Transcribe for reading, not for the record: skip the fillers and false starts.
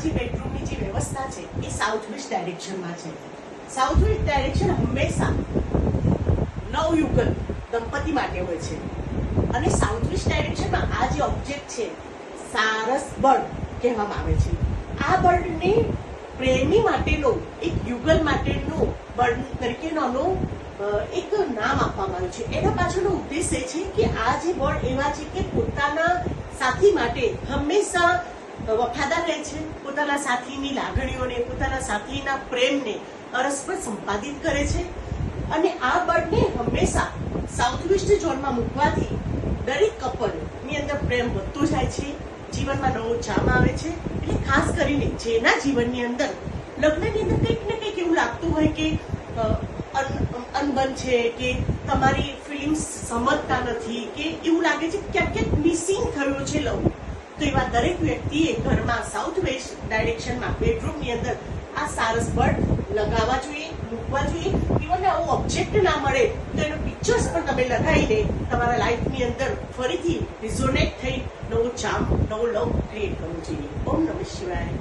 જે બેડરૂમની જે વ્યવસ્થા છે એ સાઉથ વેસ્ટ ડાયરેક્શનમાં છે. સાઉથ વેસ્ટ ડાયરેક્શન હંમેશા નવયુગલ દંપતી માટે હોય છે. અને સાઉથ વેસ્ટ ડાયરેક્શનમાં આ જે ઓબ્જેક્ટ છે સારસ બર્ડ કહેવામાં આવે છે. આ બર્ડને પ્રેમી માટેનો એક યુગલ માટેનો બર્ડ તરીકેનો એક નામ આપવામાં આવ્યું છે. એના પાછળનો ઉદ્દેશ એ છે કે આ જે બર્ડ એવા છે કે પોતાના સાથી માટે હંમેશા વફાદાર રહે છે, પોતાના સાથીની લાગણીઓને, પોતાના સાથીના પ્રેમને પરસ્પર સંપાદિત કરે છે. અને આ બર્ડને હંમેશા સાઉથ વેસ્ટ ઝોનમાં મૂકવાથી દરેક કપલની અંદર પ્રેમ વધતો જાય છે, જીવનમાં નવો ચામ આવે છે. એટલે ખાસ કરીને જેના જીવનની અંદર લગ્નની અંદર કંઈક ને કંઈક એવું લાગતું હોય કે અનબન છે, કે તમારી ફિલિંગ્સ સમજતા નથી, કે એવું લાગે છે ક્યાંક ક્યાંક મિસિંગ થયું છે લવ, તો એવા દરેક વ્યક્તિએ ઘરમાં સાઉથ વેસ્ટ ડાયરેક્શનમાં બેડરૂમની અંદર આ સારસ બર્ડ લગાવવા જોઈએ, મૂકવા જોઈએ. ઇવન આવો ઓબ્જેક્ટ ના મળે તો એનો પિક્ચર્સ પણ તમે લગાવીને તમારા લાઈફની અંદર ફરીથી રિઝોનેટ થઈ નવો ચામ, નવો લવ ક્રિએટ કરવો જોઈએ. ઓમ નમઃ શિવાય.